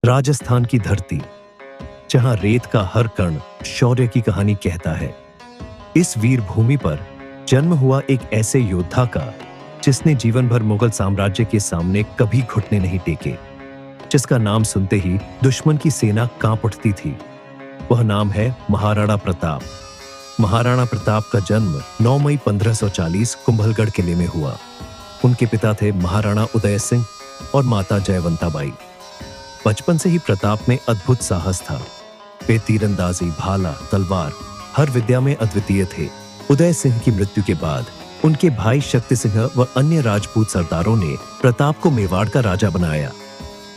राजस्थान की धरती, जहां रेत का हर कण शौर्य की कहानी कहता है। इस वीर भूमि पर जन्म हुआ एक ऐसे योद्धा का जिसने जीवन भर मुगल साम्राज्य के सामने कभी घुटने नहीं टेके, जिसका नाम सुनते ही दुश्मन की सेना कांप उठती थी। वह नाम है महाराणा प्रताप। महाराणा प्रताप का जन्म 9 मई 1540 कुंभलगढ़ किले में हुआ। उनके पिता थे महाराणा उदय सिंह और माता जयवंता बाई। बचपन से ही प्रताप में अद्भुत साहस था। वे तीरंदाजी, भाला, तलवार हर विद्या में अद्वितीय थे। उदय सिंह की मृत्यु के बाद उनके भाई शक्ति सिंह व अन्य राजपूत सरदारों ने प्रताप को मेवाड़ का राजा बनाया।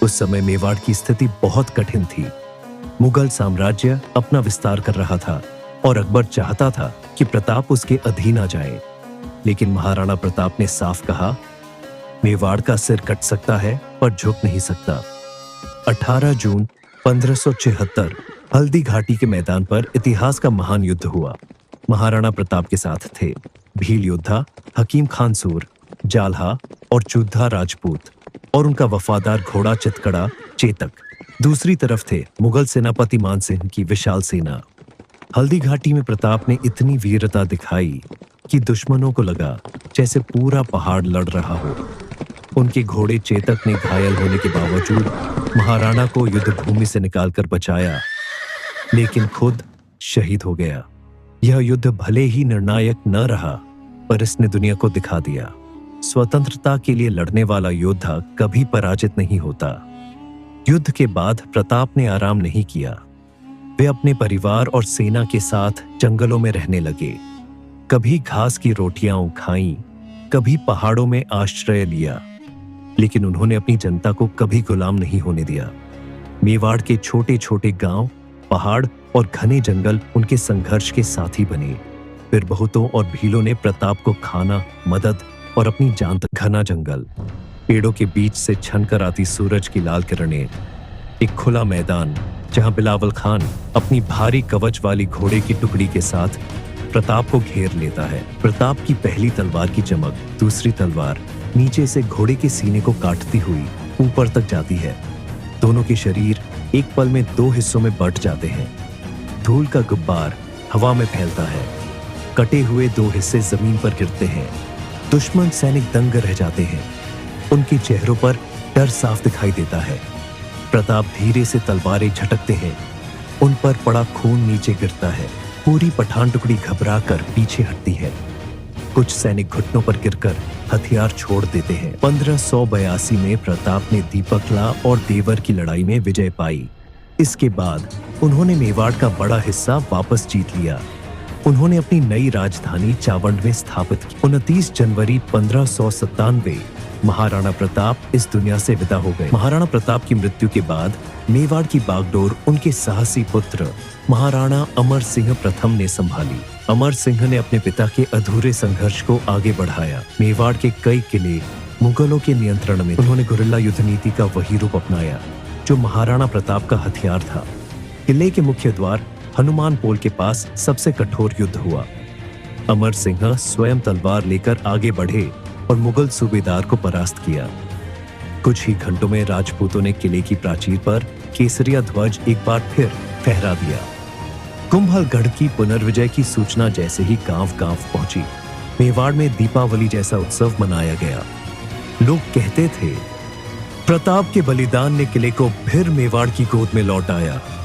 उस समय मेवाड़ की स्थिति बहुत कठिन थी। मुगल साम्राज्य अपना विस्तार कर रहा था और अकबर चाहता था कि प्रताप उसके अधीन आ जाए, लेकिन महाराणा प्रताप ने साफ कहा, मेवाड़ का सिर कट सकता है पर झुक नहीं सकता। 18 जून 1576 हल्दी घाटी के मैदान पर इतिहास का महान युद्ध हुआ। महाराणा प्रताप के साथ थे भील योद्धा हकीम खान सूर, जालहा और चुद्धा राजपूत और उनका वफादार घोड़ा चितकड़ा चेतक। दूसरी तरफ थे मुगल सेनापति मान सिंह की विशाल सेना। हल्दी घाटी में प्रताप ने इतनी वीरता दिखाई कि दुश्मनों को लगा जैसे पूरा पहाड़ लड़ रहा हो। उनके घोड़े चेतक ने घायल होने के बावजूद महाराणा को युद्ध भूमि से निकालकर बचाया, लेकिन खुद शहीद हो गया। यह युद्ध भले ही निर्णायक न रहा, पर इसने दुनिया को दिखा दिया, स्वतंत्रता के लिए लड़ने वाला योद्धा कभी पराजित नहीं होता। युद्ध के बाद प्रताप ने आराम नहीं किया। वे अपने परिवार और सेना के साथ जंगलों में रहने लगे। कभी घास की रोटियां खाईं, कभी पहाड़ों में आश्रय लिया, लेकिन उन्होंने अपनी जनता को कभी गुलाम नहीं होने दिया। मेवाड़ के छोटे छोटे गांव, पहाड़ और घने जंगल उनके संघर्ष के साथी बने। फिर बहुतों और भीलों ने प्रताप को खाना, मदद और अपनी जान तक। घना जंगल, पेड़ों के बीच से छनकर आती सूरज की लाल किरणें, एक खुला मैदान जहां बिलावल खान अपनी भारी कवच वाली घोड़े की टुकड़ी के साथ प्रताप को घेर लेता है। प्रताप की पहली तलवार की चमक दूसरी तलवार नीचे से घोड़े के सीने को काटती हुई ऊपर तक जाती है। दोनों के शरीर एक पल में 2 हिस्सों में बंट जाते हैं। धूल का गुब्बार हवा में फैलता है। कटे हुए 2 हिस्से जमीन पर गिरते हैं। दुश्मन सैनिक दंग रह जाते हैं। उनके चेहरों पर डर साफ दिखाई देता है। प्रताप धीरे से तलवारें झटकते हैं। उन पर पड़ा खून नीचे गिरता है। पूरी पठान टुकड़ी घबरा कर पीछे हटती है। कुछ सैनिक घुटनों पर गिरकर हथियार छोड़ देते हैं। 1582 में प्रताप ने दीपकला और देवर की लड़ाई में विजय पाई। इसके बाद उन्होंने मेवाड़ का बड़ा हिस्सा वापस जीत लिया। उन्होंने अपनी नई राजधानी चावंड में स्थापित की। 29 जनवरी 1597 महाराणा प्रताप इस दुनिया से विदा हो गए। महाराणा प्रताप की मृत्यु के बाद मेवाड़ की बागडोर उनके साहसी पुत्र महाराणा अमर सिंह प्रथम ने संभाली। अमर सिंह ने अपने पिता के अधूरे संघर्ष को आगे बढ़ाया। मेवाड़ के कई किले मुगलों के नियंत्रण में। उन्होंने गुरिल्ला युद्ध नीति का वही रूप अपनाया जो महाराणा प्रताप का हथियार था। किले के मुख्य द्वार हनुमान पोल के पास सबसे कठोर युद्ध हुआ। अमर सिंह स्वयं तलवार लेकर आगे बढ़े और मुगल सूबेदार को परास्त किया। कुछ ही घंटों में राजपूतों ने किले की प्राचीर पर केसरिया ध्वज एक बार फिर फहरा दिया। कुंभलगढ़ की पुनर्विजय की सूचना जैसे ही गांव-गांव पहुंची, मेवाड़ में दीपावली जैसा उत्सव मनाया गया। लोग कहते थे, प्रताप के बलिदान ने किले को फिर मेवाड़ की गोद में लौटाया।